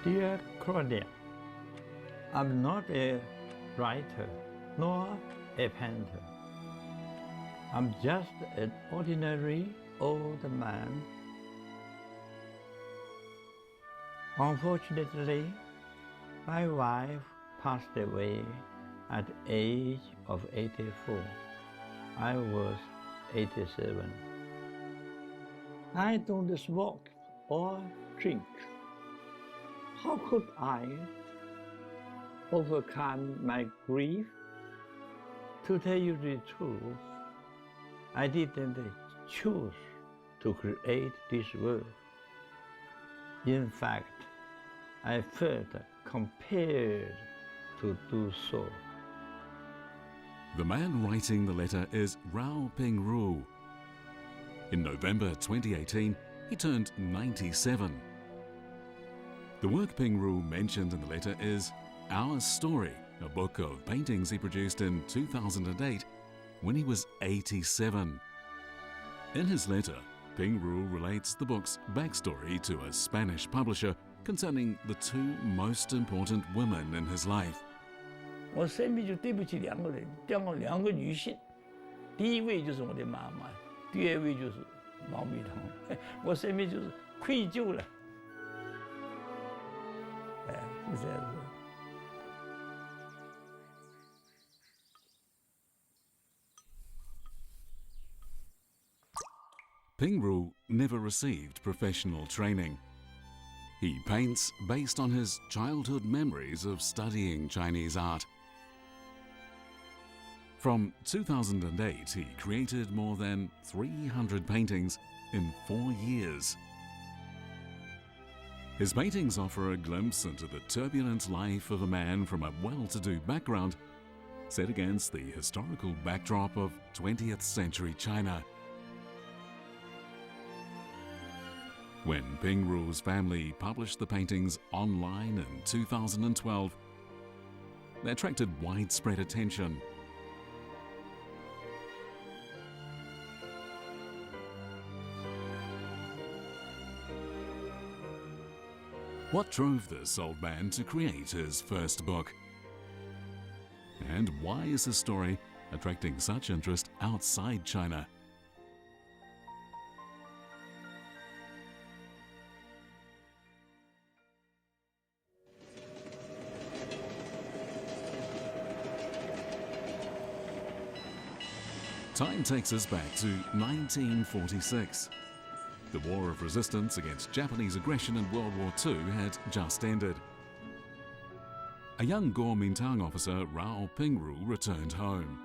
Dear Claudia, I'm not a writer nor a painter. I'm just an ordinary old man. Unfortunately, my wife passed away at the age of 84. I was 87. I don't smoke or drink. How could I overcome my grief? To tell you the truth, I didn't choose to create this world. In fact, I felt compelled to do so. The man writing the letter is Rao Pingru. In November 2018, he turned 97. The work Pingru mentioned in the letter is Our Story, a book of paintings he produced in 2008 when he was 87. In his letter, Pingru relates the book's backstory to a Spanish publisher concerning the two most important women in his life. 我生命就对不起两个人，两个女性，第一位就是我的妈妈，第二位就是毛米堂，我生命就是愧疚了，是这样子。Pingru never received professional training. He paints based on his childhood memories of studying Chinese art. From 2008, he created more than 300 paintings in 4 years. His paintings offer a glimpse into the turbulent life of a man from a well-to-do background, set against the historical backdrop of 20th century China. When Pingru's family published the paintings online in 2012, they attracted widespread attention. What drove this old man to create his first book? And why is his story attracting such interest outside China? Time takes us back to 1946. The War of Resistance against Japanese aggression in World War II had just ended. A young Kuomintang officer, Rao Pingru, returned home.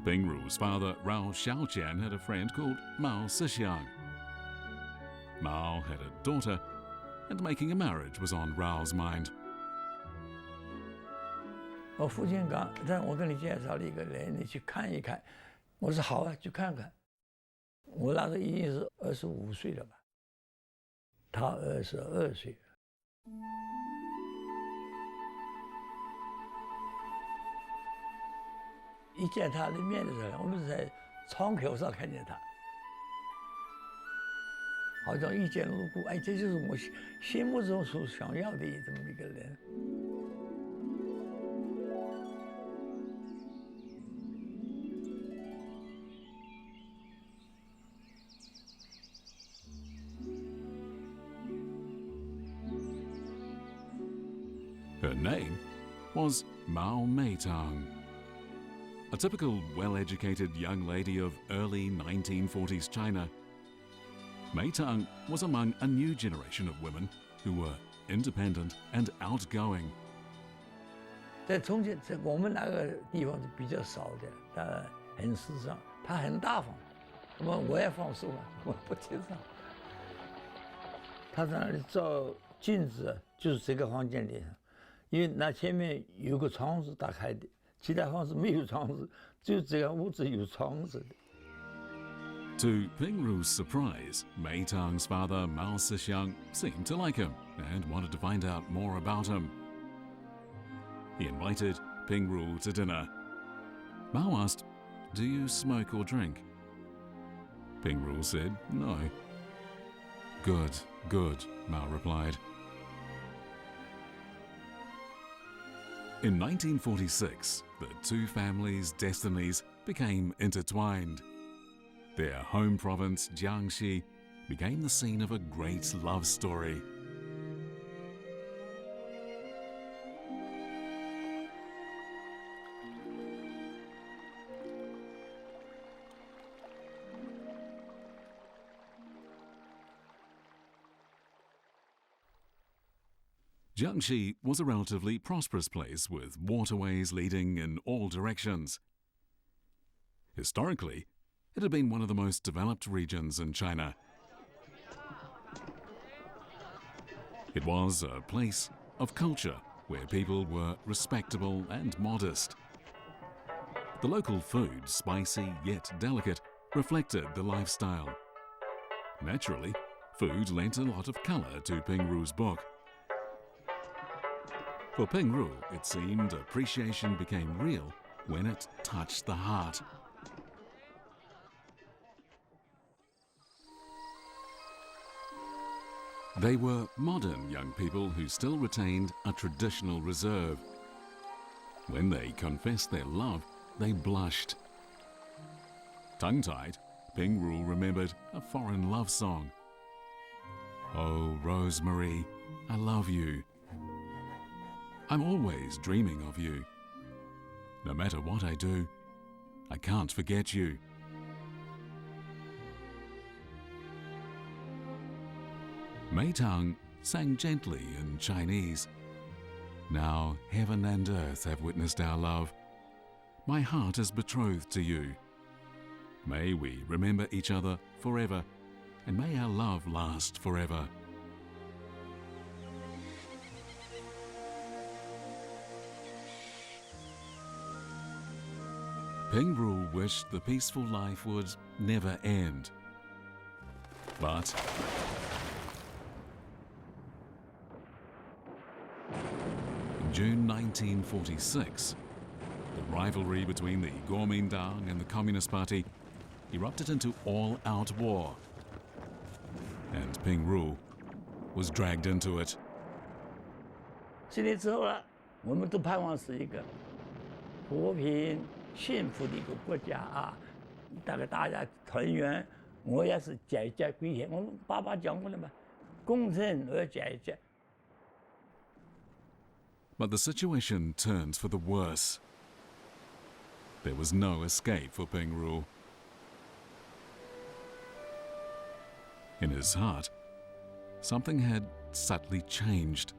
Pingru's father, Rao Xiaojian, had a friend called Mao Meitang. Mao had a daughter, and making a marriage was on Rao's mind. 我父亲让我跟你介绍了一个人，你去看一看。我说好啊，去看看。我那时候已经是25岁了吧，他22岁。一见他的面的时候，我们是在窗口上看见他，好像一见如故。哎，这就是我心目中所想要的这么一个人。Her name was Mao Meitang. A typical well-educated young lady of early 1940s China, Meitang was among a new generation of women who were independent and outgoing. 在重庆，在我们那个地方是比较少的，他很时尚，他很大方。我也放手了，我不提倡。他在那里照镜子，就是这个房间里。 因为那前面有个窗子打开的，其他房子没有窗子，只有这个屋子有窗子的。To Pingru's surprise, Meitang's father Mao Meitang seemed to like him and wanted to find out more about him. He invited Pingru to dinner. Mao asked, "Do you smoke or drink?" Pingru said no. Good, good, Mao replied. In 1946, the two families' destinies became intertwined. Their home province, Jiangxi, became the scene of a great love story. Jiangxi was a relatively prosperous place with waterways leading in all directions. Historically, it had been one of the most developed regions in China. It was a place of culture where people were respectable and modest. The local food, spicy yet delicate, reflected the lifestyle. Naturally, food lent a lot of colour to Pingru's book. For Pingru, it seemed appreciation became real when it touched the heart. They were modern young people who still retained a traditional reserve. When they confessed their love, they blushed. Tongue-tied, Pingru remembered a foreign love song. "Oh, Rosemary, I love you. I'm always dreaming of you. No matter what I do, I can't forget you." Meitang sang gently in Chinese. "Now heaven and earth have witnessed our love. My heart is betrothed to you. May we remember each other forever, and may our love last forever." Pingru wished the peaceful life would never end. But in June 1946, the rivalry between the Kuomintang and the Communist Party erupted into all-out war, and Pingru was dragged into it. 7年之后了，我们都盼望是一个和平、幸福的一个国家啊，大家团圆。我也是节节归田。我们爸爸讲过了嘛，功成而节节。 But the situation turned for the worse. There was no escape for Pingru. In his heart, something had subtly changed.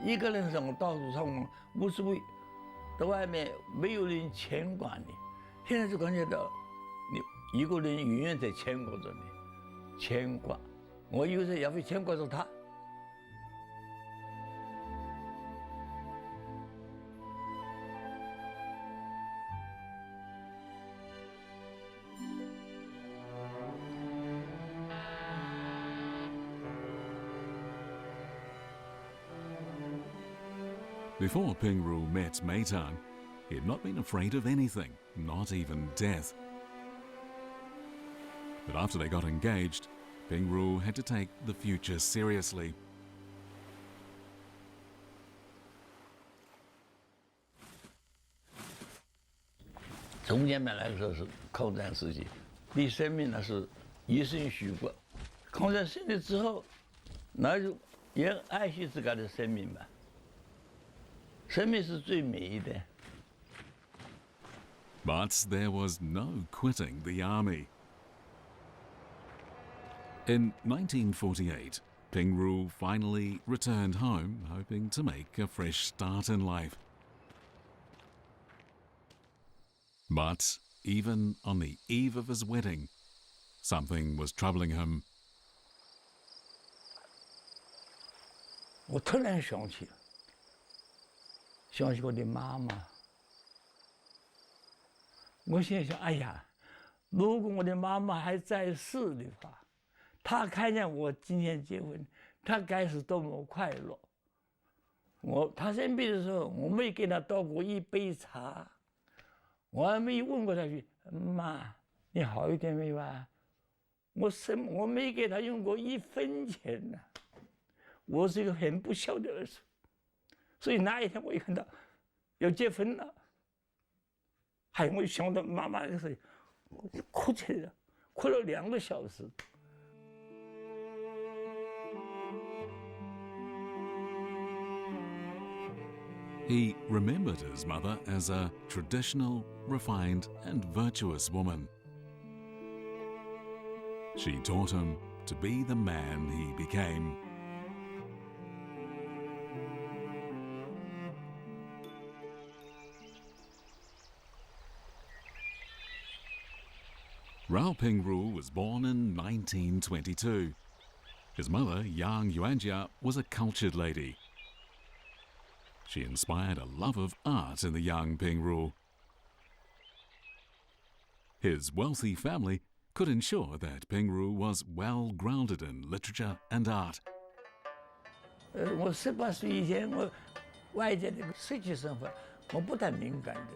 一个人上到处上无所谓，在外面没有人牵挂你。现在就感觉到，你一个人永远在牵挂着你，牵挂。我有时候也会牵挂着他。 Before Pingru met Meitang, he had not been afraid of anything, not even death. But after they got engaged, Pingru had to take the future seriously. "中间本来说是抗战时期，对生命那是一生许过。抗战胜利之后，那就也爱惜自个的生命吧。 生命是最美的。 But there was no quitting the army. In 1948, Pingru finally returned home, hoping to make a fresh start in life. But even on the eve of his wedding, something was troubling him. 我突然想起我的妈妈。我心想，哎呀，如果我的妈妈还在世的话，她看见我今天结婚，她该是多么快乐。她生病的时候，我没给她倒过一杯茶，我还没问过她句：“妈，你好一点没有啊？”我没给他用过1分钱呢。我是一个很不孝的儿子，所以那一天我一看到要结婚了，我就想到妈妈的事情，我就哭起来了，哭了2个小时。He remembered his mother as a traditional, refined, and virtuous woman. She taught him to be the man he became. Rao Pingru was born in 1922. His mother, Yang Yuanjia, was a cultured lady. She inspired a love of art in the young Pingru. His wealthy family could ensure that Pingru was well grounded in literature and art. 我18岁以前，我外界的社会生活我不太敏感的。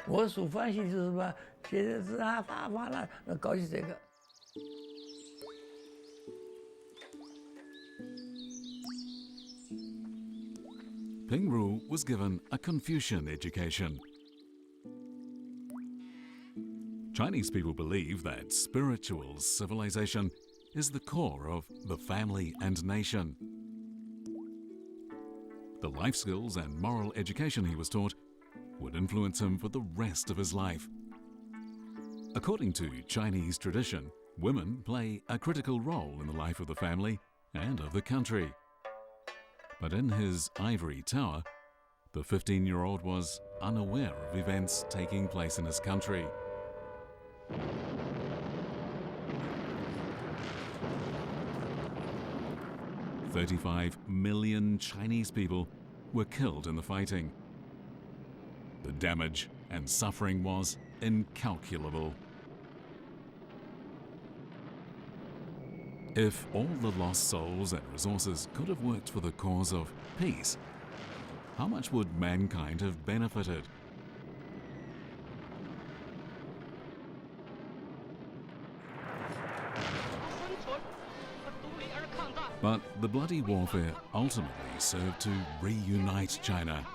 我所欢喜就是什么，写的字啊、画画啦，搞起这个。Pingru was given a Confucian education. Chinese people believe that spiritual civilization is the core of the family and nation. The life skills and moral education he was taught would influence him for the rest of his life. According to Chinese tradition, women play a critical role in the life of the family and of the country. But in his ivory tower, the 15-year-old was unaware of events taking place in his country. "35 million Chinese people were killed in the fighting. The damage and suffering was incalculable. If all the lost souls and resources could have worked for the cause of peace, how much would mankind have benefited? But the bloody warfare ultimately served to reunite China.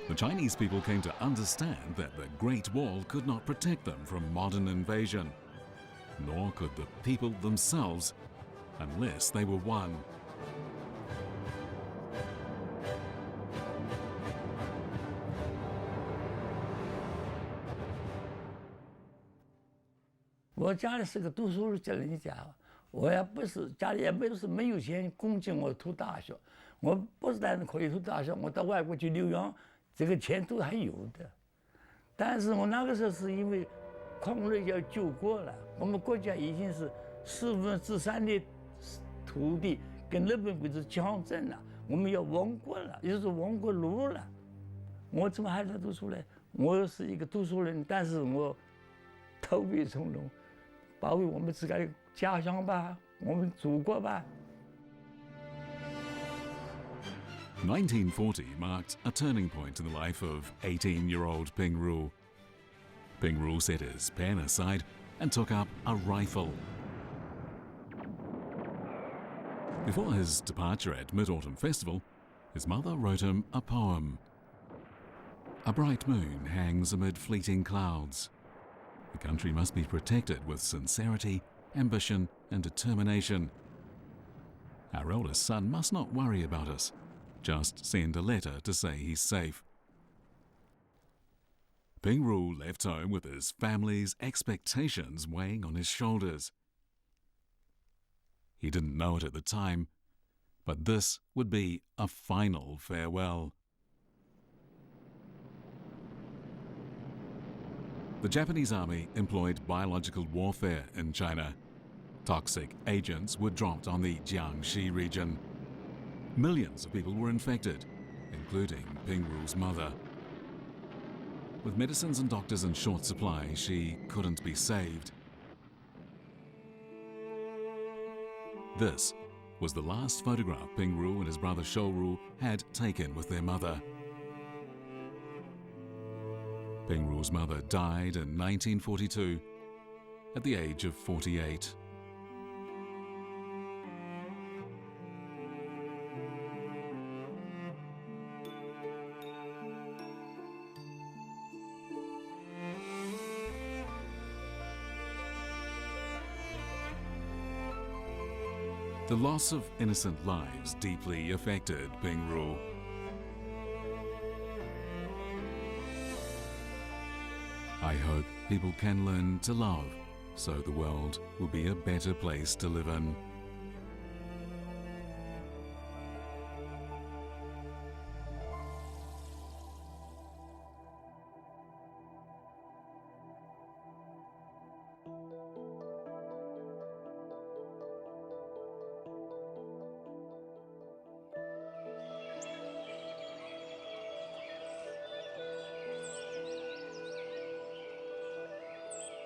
The Chinese people came to understand that the Great Wall could not protect them from modern invasion, nor could the people themselves, unless they were one. 我家里是个读书人家，我也不是家里也不是没有钱供给我读大学，我不是但是可以读大学，我到外国去留洋，这个钱都还有的。但是我那个时候是因为抗日要救国了，我们国家已经是3/4的土地跟日本鬼子强征了，我们要亡国了，也就是亡国奴了。我怎么还在读书呢？我是一个读书人，但是我投笔从戎，保卫我们自己的家乡吧，我们祖国吧。1940 marked a turning point in the life of 18-year-old Pingru. Pingru set his pen aside and took up a rifle. Before his departure at Mid-Autumn Festival, his mother wrote him a poem. A bright moon hangs amid fleeting clouds. The country must be protected with sincerity, ambition, and determination. Our eldest son must not worry about us. Just send a letter to say he's safe. Pingru left home with his family's expectations weighing on his shoulders. He didn't know it at the time, but this would be a final farewell. The Japanese army employed biological warfare in China. Toxic agents were dropped on the Jiangxi region. Millions of people were infected, including Pingru's mother. With medicines and doctors in short supply, she couldn't be saved. This was the last photograph Pingru and his brother Shouru had taken with their mother. Pingru's mother died in 1942 at the age of 48. The loss of innocent lives deeply affected Pingru. I hope people can learn to love, so the world will be a better place to live in.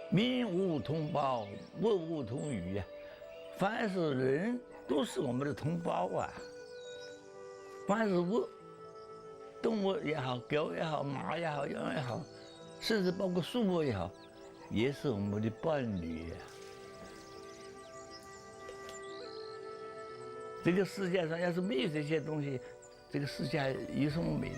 民无同胞，物无同语呀。凡是人都是我们的同胞啊。凡是物，动物也好，狗也好，马也好，羊也好，甚至包括树木也好，也是我们的伴侣呀。这个世界上要是没有这些东西，这个世界有什么美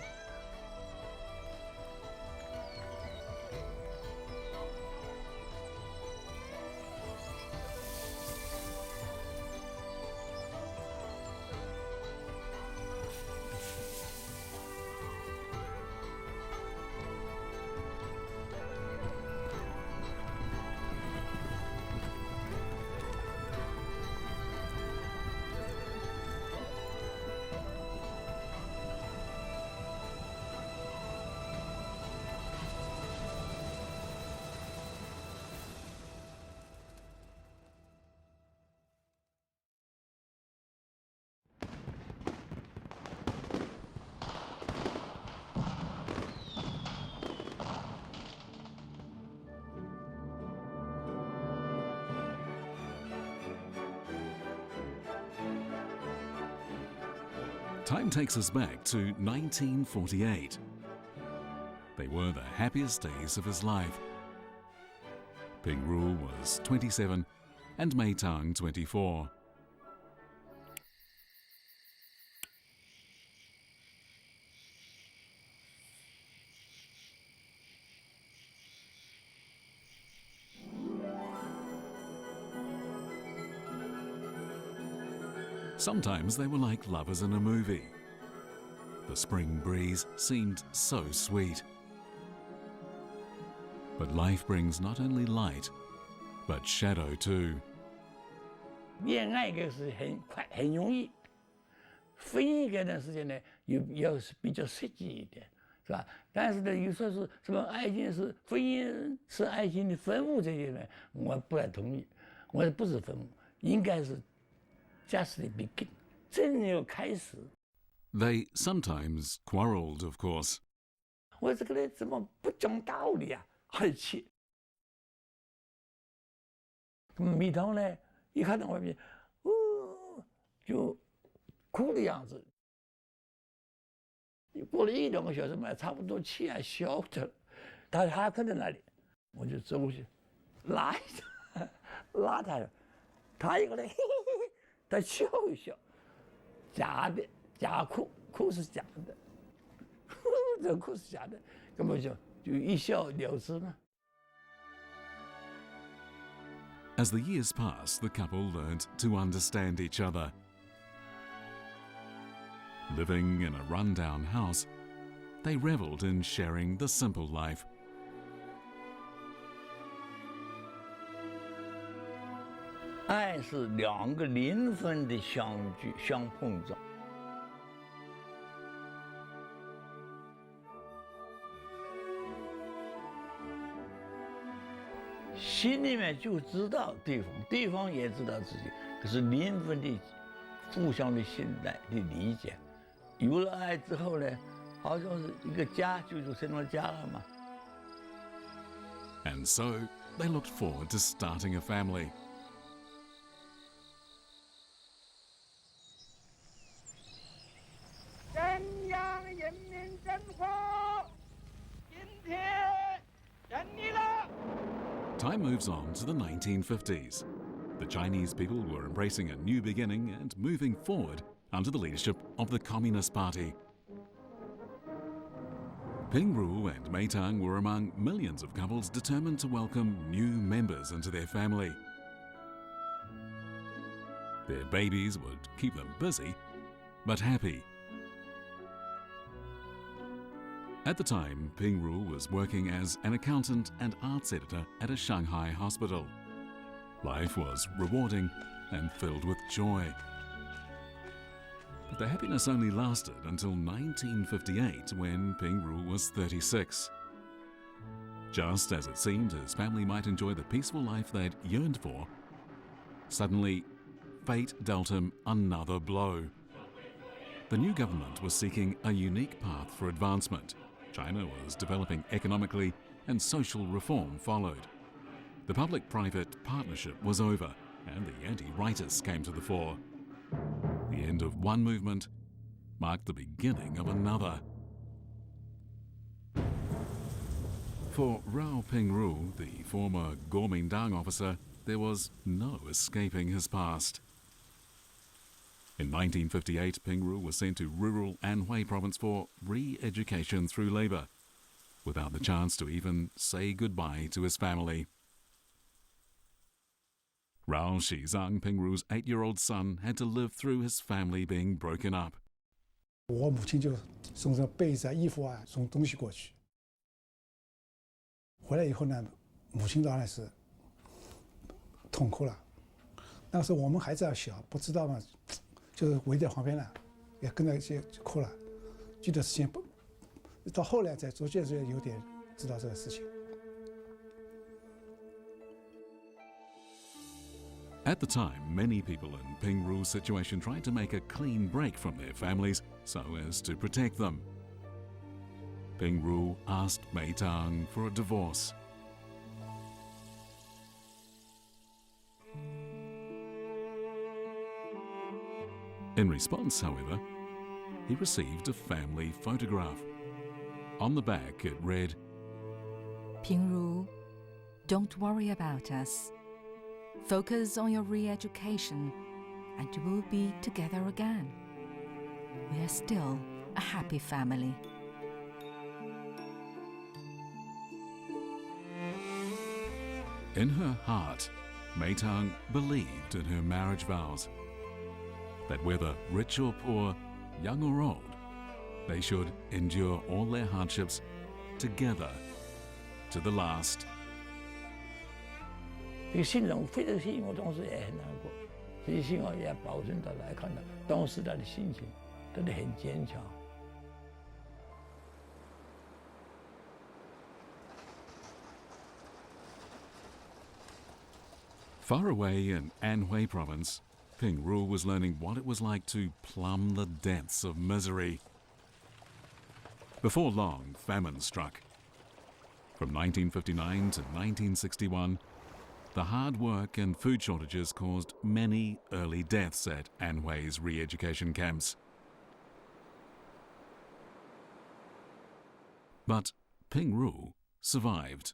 ？Time takes us back to 1948. They were the happiest days of his life. Pingru was 27 and Meitang 24. Sometimes they were like lovers in a movie. The spring breeze seemed so sweet. But life brings not only light, but shadow too. 恋爱个是很快很容易，婚姻这段时间呢，要是比较实际一点，是吧？但是呢，有时候是什么爱情是婚姻是爱情的坟墓这些呢，我不太同意。我说不是坟墓，应该是 just the beginning， 真要开始。They sometimes quarrelled, of course. 我这个人怎么不讲道理啊？而且，每当呢，一看到外面，就哭的样子。过了1-2个小时嘛，差不多气也消的，他还跟在那里，我就走过去，拉一下，拉他，他一个人，嘿嘿嘿，他笑一笑，假的，假哭，哭是假的，这哭是假的，根本就一笑了之嘛。 As the years passed, the couple learned to understand each other. Living in a run-down house, they revelled in sharing the simple life. 爱是2个灵魂的相聚、相碰撞。心里面就知道对方，对方也知道自己，可是灵魂的互相的信赖的理解，有了爱之后呢，好像是一个家就成了家了嘛。And so they looked forward to starting a family. 中央人民政府今天成立了。 Time moves on to the 1950s. The Chinese people were embracing a new beginning and moving forward under the leadership of the Communist Party. Pingru and Meitang were among millions of couples determined to welcome new members into their family. Their babies would keep them busy, but happy. At the time, Pingru was working as an accountant and arts editor at a Shanghai hospital. Life was rewarding and filled with joy. But the happiness only lasted until 1958, when Pingru was 36. Just as it seemed his family might enjoy the peaceful life they'd yearned for, suddenly, fate dealt him another blow. The new government was seeking a unique path for advancement. China was developing economically, and social reform followed. The public-private partnership was over, and the anti-rightists came to the fore. The end of one movement marked the beginning of another. For Rao Pingru, the former Kuomintang officer, there was no escaping his past. In 1958, Pingru was sent to rural Anhui province for re-education through labour, without the chance to even say goodbye to his family. Rao Shizang, Pingru's 8-year-old son, had to live through his family being broken up. 我母亲就送上被子啊、衣服啊，送东西过去。回来以后呢，母亲当然是痛哭了。那时候我们孩子还小，不知道嘛，就是围在旁边了，也跟着一起哭了。具体事情不，到后来才逐渐有点知道这个事情。 At the time, many people in Pingru's situation tried to make a clean break from their families so as to protect them. Pingru asked Meitang for a divorce. In response, however, he received a family photograph. On the back it read, Pingru, don't worry about us. Focus on your re-education and we'll be together again. We are still a happy family. In her heart, Meitang believed in her marriage vows, that whether rich or poor, young or old, they should endure all their hardships together to the last. 这个信任非常信，我当时也很难过。这些信号也保证他来看到当时他的心情，真的很坚强。 Far away in Anhui province, Pingru was learning what it was like to plumb the depths of misery. Before long, famine struck. From 1959 to 1961, the hard work and food shortages caused many early deaths at Anhui's re-education camps. But Pingru survived.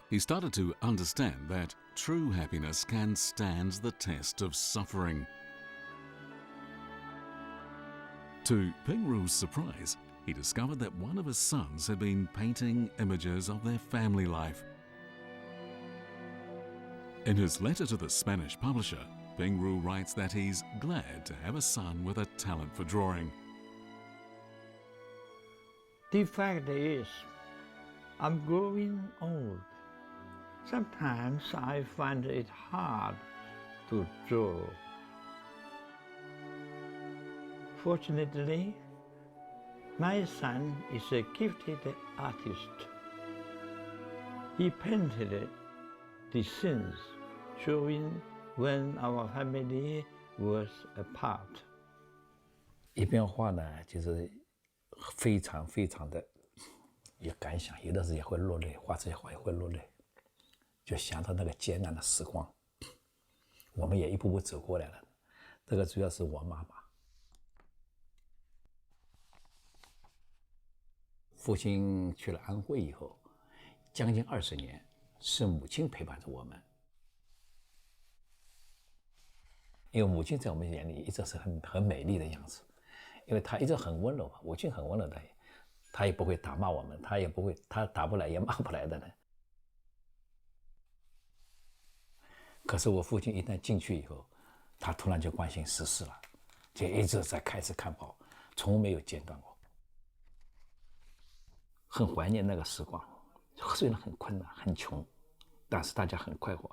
He started to understand that true happiness can stand the test of suffering. To Pingru's surprise, he discovered that one of his sons had been painting images of their family life. In his letter to the Spanish publisher, Pingru writes that he's glad to have a son with a talent for drawing. The fact is, I'm growing old. Sometimes I find it hard to draw. Fortunately, my son is a gifted artist. He painted the scenes showing when our family was apart. 一边画呢，就是非常的有感想，有的时候也会落泪，画这些画也会落泪，就想到那个艰难的时光，我们也一步步走过来了。这个主要是我妈妈，父亲去了安徽以后，将近20年是母亲陪伴着我们。 因为母亲在我们眼里一直是很美丽的样子，因为她一直很温柔，母亲很温柔的，她也不会打骂我们，她也不会，她打不来也骂不来的呢。可是我父亲一旦进去以后，他突然就关心时事了，就一直在开始看报，从没有间断过。很怀念那个时光，虽然很困难、很穷，但是大家很快活。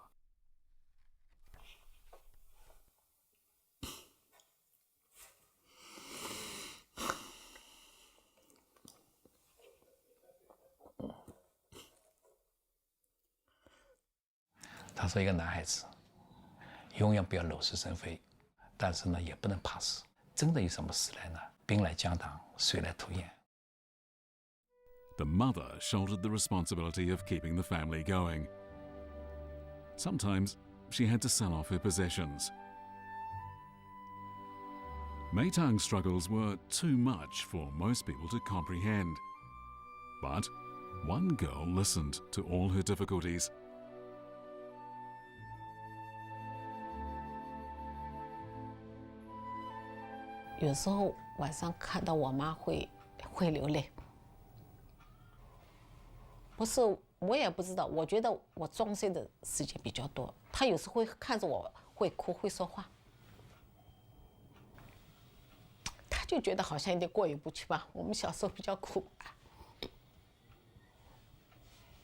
他说：“一个男孩子，永远不要惹是生非，但是呢，也不能怕死。真的有什么事来呢？兵来将挡，水来土掩。” The mother shouldered the responsibility of keeping the family going. Sometimes she had to sell off her possessions. Meitang's struggles were too much for most people to comprehend. But one girl listened to all her difficulties. 有时候晚上看到我妈会流泪。不是，我也不知道。我觉得我装睡的时间比较多，她有时候会看着我会哭，会说话，她就觉得好像有点过意不去吧。我们小时候比较苦，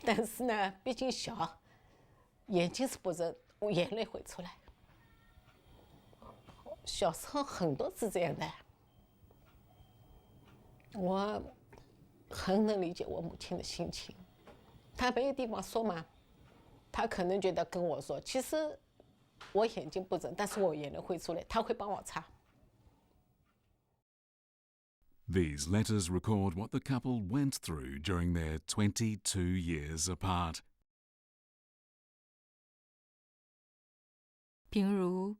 但是呢，毕竟小，眼睛是不睁，眼泪会出来。小时候很多是这样的，我很能理解我母亲的心情。她没有地方说嘛，她可能觉得跟我说，其实我眼睛不睁，但是我眼泪会出来，她会帮我擦。These letters record what the couple went through during their 22 years apart. Pingru,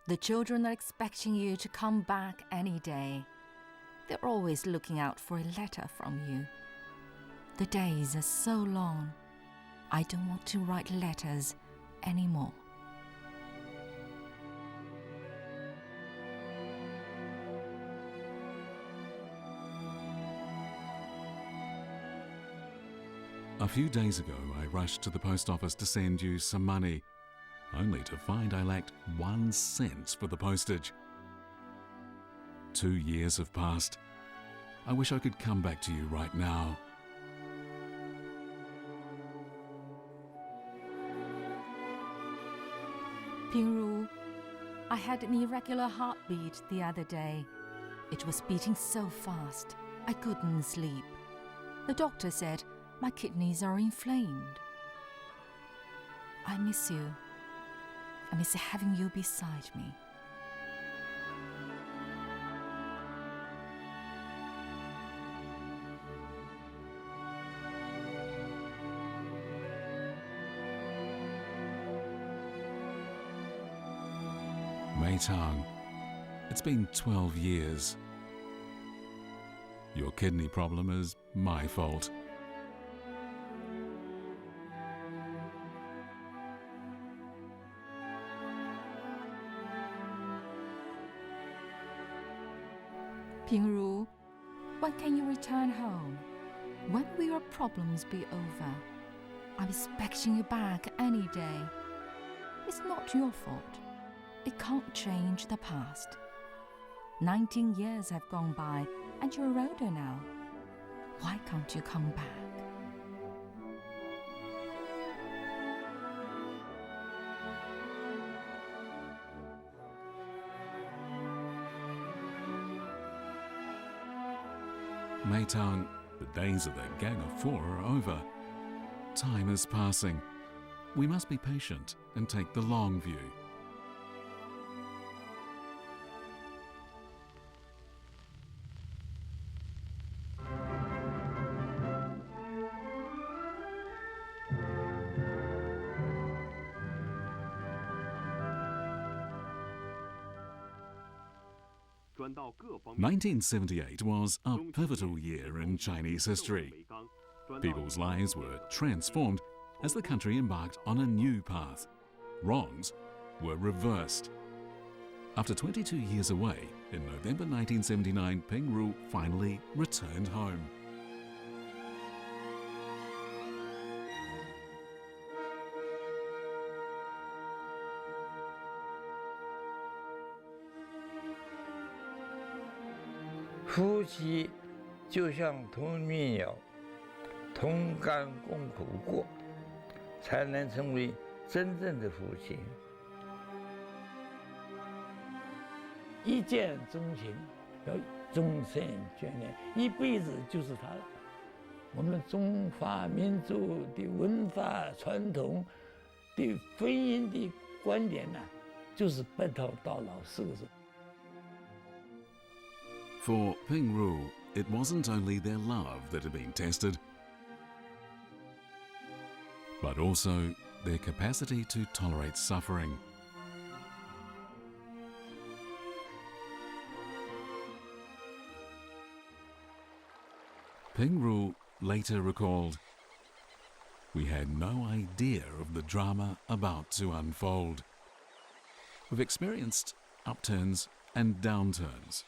the children are expecting you to come back any day. They're always looking out for a letter from you. The days are so long. I don't want to write letters anymore. A few days ago, I rushed to the post office to send you some money, only to find I lacked 1 cent for the postage. 2 years have passed. I wish I could come back to you right now. Pingru, I had an irregular heartbeat the other day. It was beating so fast, I couldn't sleep. The doctor said my kidneys are inflamed. I miss you. I miss having you beside me. Meitang, it's been 12 years. Your kidney problem is my fault. Pingru, when can you return home? When will your problems be over? I'm expecting you back any day. It's not your fault. It can't change the past. 19 years have gone by and you're older now. Why can't you come back? Meitang, the days of the Gang of Four are over. Time is passing. We must be patient and take the long view. (1978) was a pivotal year in Chinese history. People's lives were transformed as the country embarked on a new path. Wrongs were reversed. After 22 years away, in November 1979, Pingru finally returned home. 夫妻就像同命友，同甘共苦过，才能成为真正的夫妻。一见钟情，要终身眷恋，一辈子就是他了。我们中华民族的文化传统对婚姻的观点呢，就是白头到老4个字。For Pingru, it wasn't only their love that had been tested, but also their capacity to tolerate suffering. Pingru later recalled, "We had no idea of the drama about to unfold. We've experienced upturns and downturns,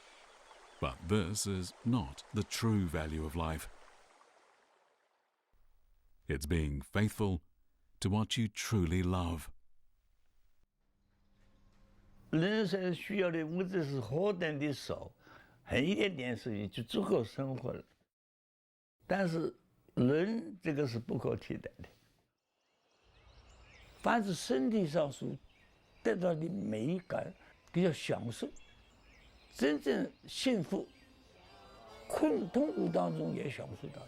but this is not the true value of life. It's being faithful to what you truly love." 人生需要的物质是何等的少，很一点点事情就足够生活了。但是人这个是不可替代的。凡是身体上所得到的美感，比较享受，真正幸福，痛苦当中也享受到了。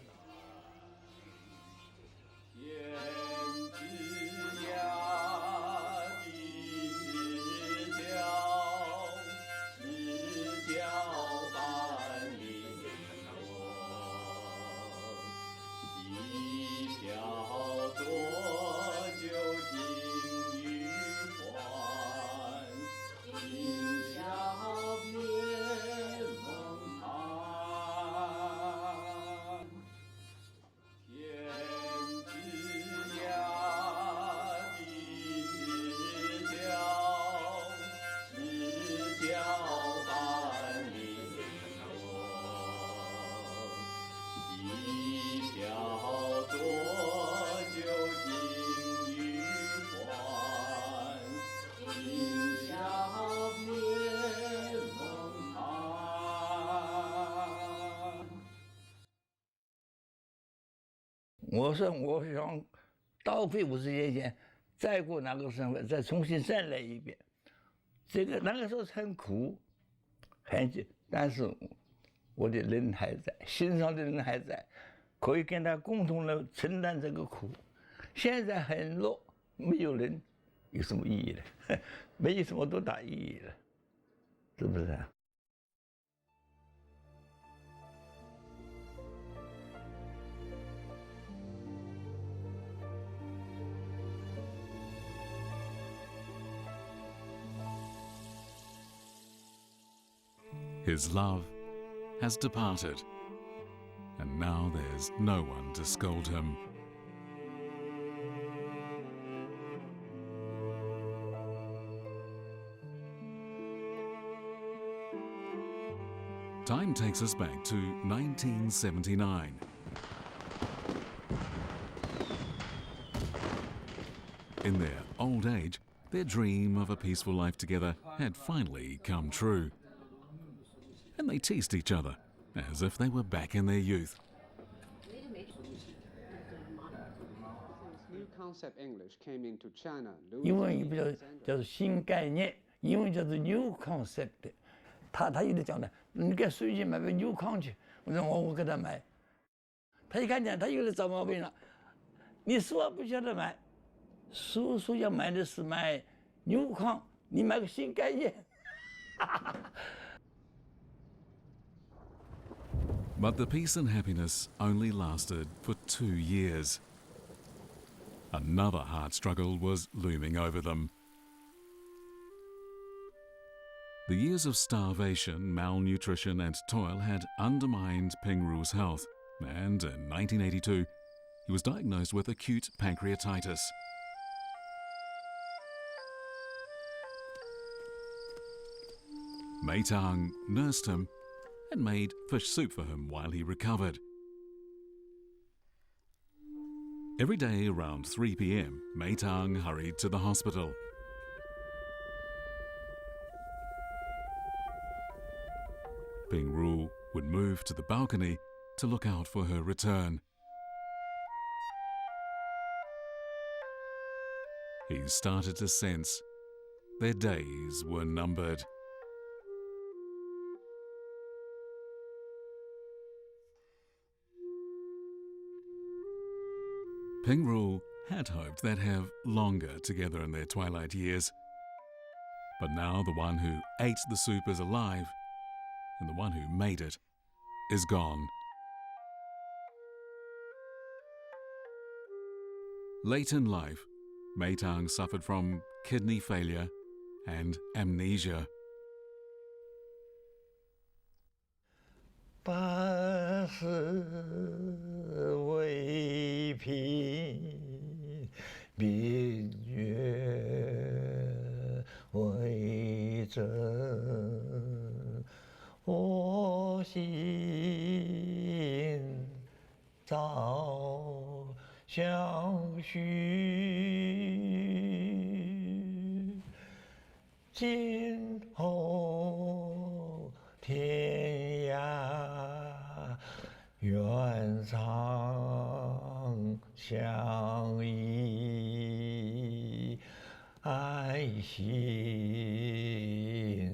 我想倒退50年前，再过哪个身份，再重新再来一遍。这个那个时候很苦，很紧，但是我的人还在，心上的人还在，可以跟他共同的承担这个苦。现在很弱，没有人有什么意义了？没有什么多大意义了，是不是？His love has departed, and now there's no one to scold him. Time takes us back to 1979. In their old age, their dream of a peaceful life together had finally come true. And they teased each other as if they were back in their youth. New concept English came into China. 英文也比较叫做新概念，英文叫做 new concept。他有的讲的，你给书记买个 new con 去，我说我给他买。他一看见他有点找毛病了，你书不晓得买，书要买的是买 new con， 你买个新概念。But the peace and happiness only lasted for 2 years. Another hard struggle was looming over them. The years of starvation, malnutrition and toil had undermined Pingru's health, and in 1982 he was diagnosed with acute pancreatitis. Meitang nursed him and made fish soup for him while he recovered. Every day around 3 p.m, Meitang hurried to the hospital. Pingru would move to the balcony to look out for her return. He started to sense their days were numbered. Pingru had hoped they'd have longer together in their twilight years. But now the one who ate the soup is alive, and the one who made it is gone. Late in life, Meitang suffered from kidney failure and amnesia. 八十为平，明月为证。我心早相许，今后天涯愿长相依，爱心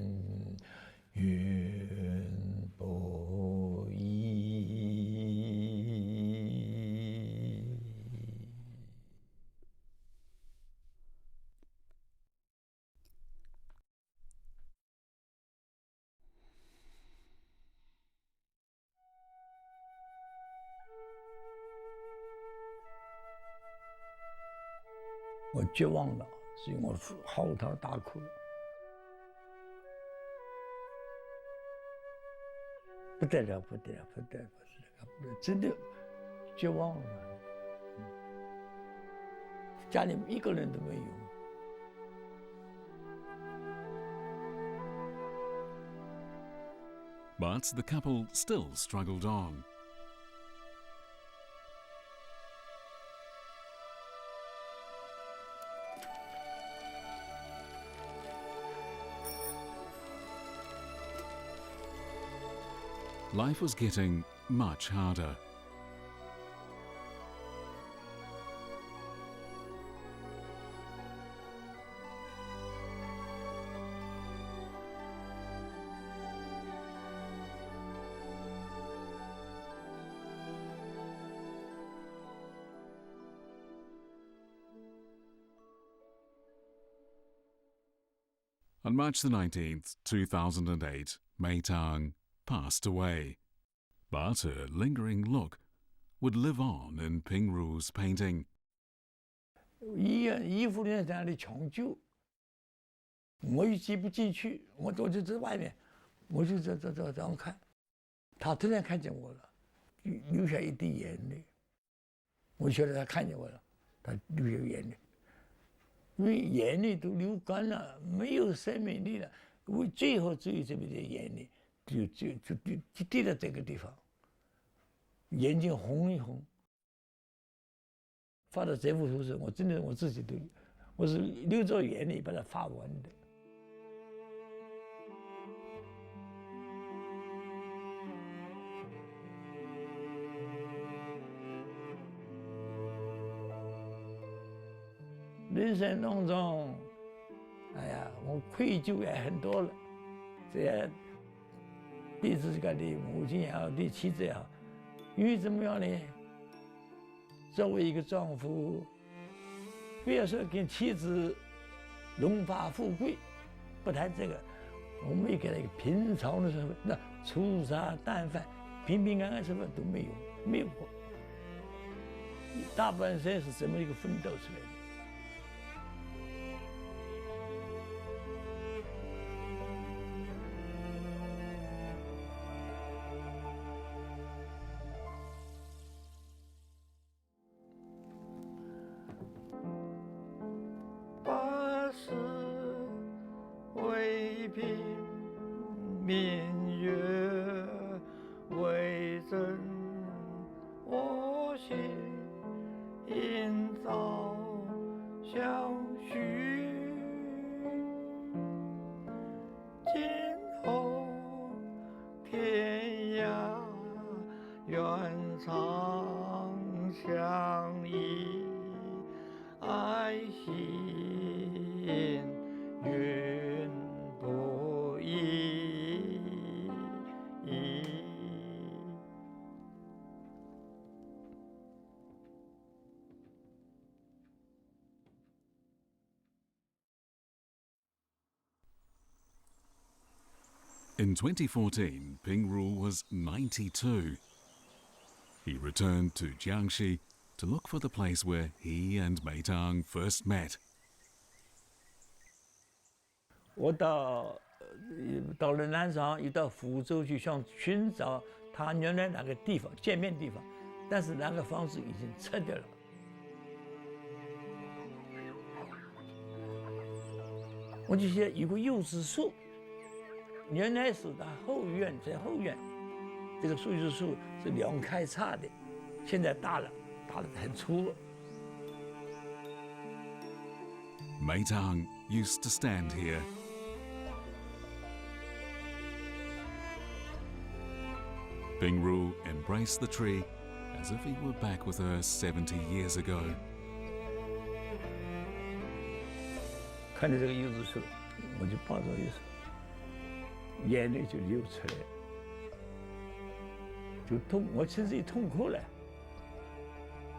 永不移。我绝望了，所以我嚎啕大哭了，不得了，不得了，不得了，真的绝望了。家里一个人都没有。But the couple still struggled on. Life was getting much harder. On March the 19th, 2008, Meitang passed away, but her lingering look would live on in Pingru's painting. 衣服里这样的抢救，我又进不进去，我就在外面，我就这样看，他突然看见我了，流下一滴眼泪，我晓得他看见我了，他流下眼泪，因为眼泪都流干了，没有生命力了，我最后只有这么点眼泪。就滴到这个地方，眼睛红一红。发到这幅图时，我真的我自己都，我是流着眼泪把它发完的。人生当中，哎呀，我愧疚也很多了，这样。对自己的母亲也好，对妻子也好，因为怎么样呢？作为一个丈夫，不要说跟妻子荣华富贵，不谈这个，我们也给他一个平常的时候，那粗茶淡饭、平平安安什么都没有，没有过。大半生是这么一个奋斗出来的。为平，明月为证，我心应早相许。今后天涯 In 2014, Pingru was 92. He returned to Jiangxi to look for the place where he and Meitang first met. 我到了南昌，又到福州去想寻找他原来那个地方见面地方，但是那个房子已经拆掉了。我就想有个柚子树，原来是他后院，在后院，这个柚子树是2开叉的，现在大了，大得很粗。 Meitang used to stand here. Pingru embraced the tree as if he were back with her 70 years ago. 看着这个柚子树，我就抱着柚子，眼泪就流出来，就痛，我甚至于痛哭了。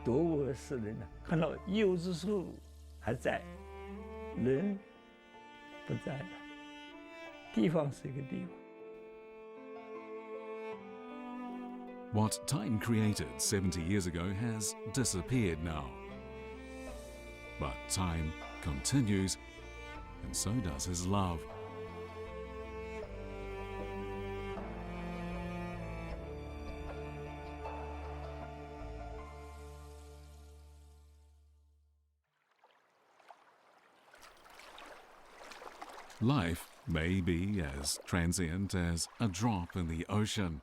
多么是人呐！看到柚子树还在，人不在了，地方是一个地方。 What time created 70 years ago has disappeared now. But time continues, and so does his love. Life may be as transient as a drop in the ocean.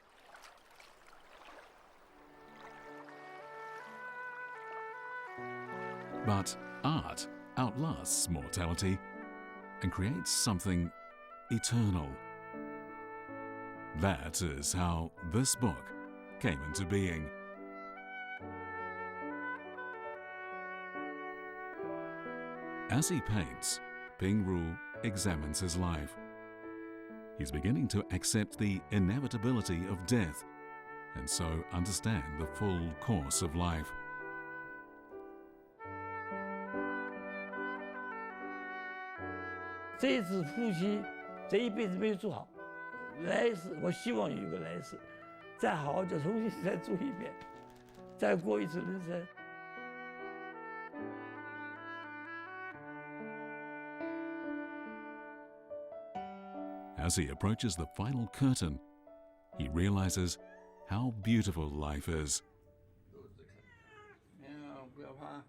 But art outlasts mortality and creates something eternal. That is how this book came into being. As he paints, Pingru examines his life. He's beginning to accept the inevitability of death and so understand the full course of life. 这次夫妻这一辈子没有做好，来世我希望有一个来世，再好好就重新再做一遍，再过一次人生。As he approaches the final curtain, he realizes how beautiful life is. 不要怕。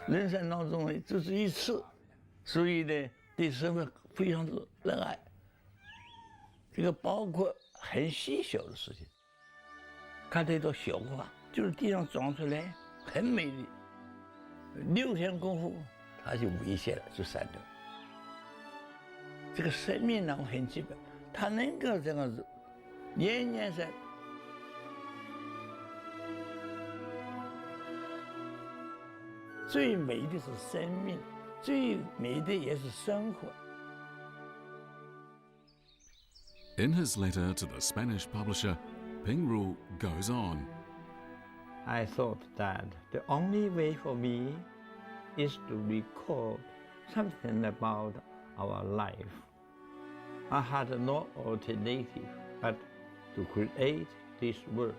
人生当中只是一次，所以呢，对生活非常的热爱。这个包括很细小的事情，看这朵小花，就是地上长出来，很美丽。6天功夫，它就危险了，就散掉。这个生命呢，很基本，它能够这样子，年年在。 最美的是生命，最美的也是生活。 In his letter to the Spanish publisher, Pingru goes on. I thought that the only way for me is to record something about our life. I had no alternative but to create this work.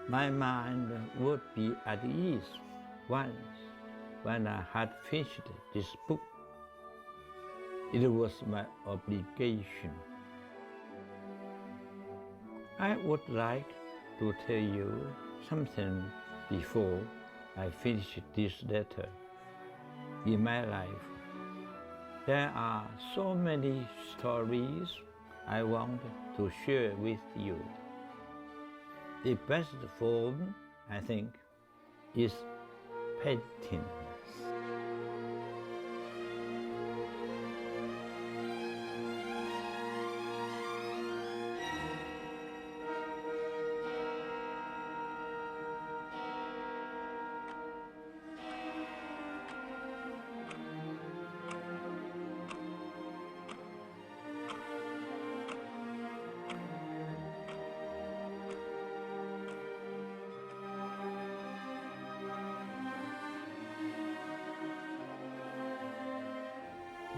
My mind would be at ease once when I had finished this book. It was my obligation. I would like to tell you something before I finish this letter. In my life, there are so many stories I want to share with you. The best form, I think, is painting.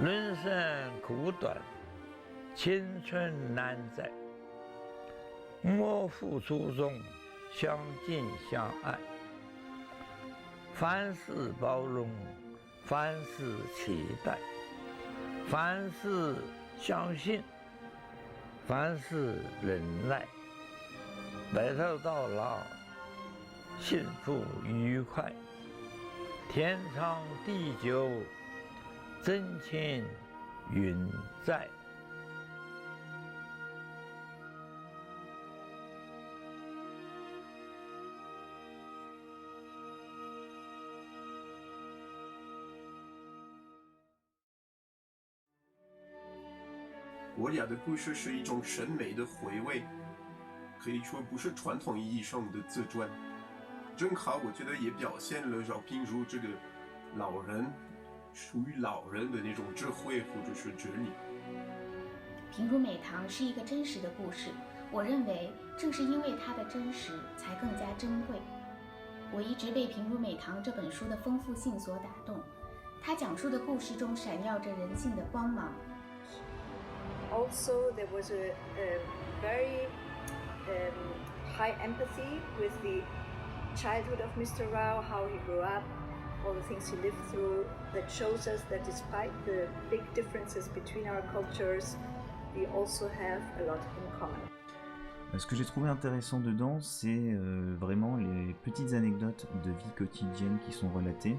人生苦短，青春难再。莫负初衷，相敬相爱。凡事包容，凡事期待，凡事相信，凡事忍耐。白头到老，幸福愉快。天长地久，真情永在。博雅的故事是一种审美的回味，可以说不是传统意义上的自传。正好我觉得也表现了饶平如这个老人，属于老人的那种智慧或者是哲理。平如美堂是一个真实的故事，我认为正是因为它的真实，才更加珍贵。我一直被平如美堂这本书的丰富性所打动，它讲述的故事中闪耀着人性的光芒。Also, there was a very high empathy with the childhood of Mr. Rao, how he grew up, all the things he lived through, that shows us that despite the big differences between our cultures, we also have a lot in common. Ce que j'ai trouvé intéressant dedans, c'est vraiment les petites anecdotes de vie quotidienne qui sont relatées,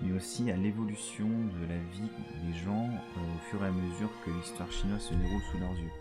mais aussi à l'évolution de la vie des gens au fur et à mesure que l'histoire chinoise se déroule sous leurs yeux.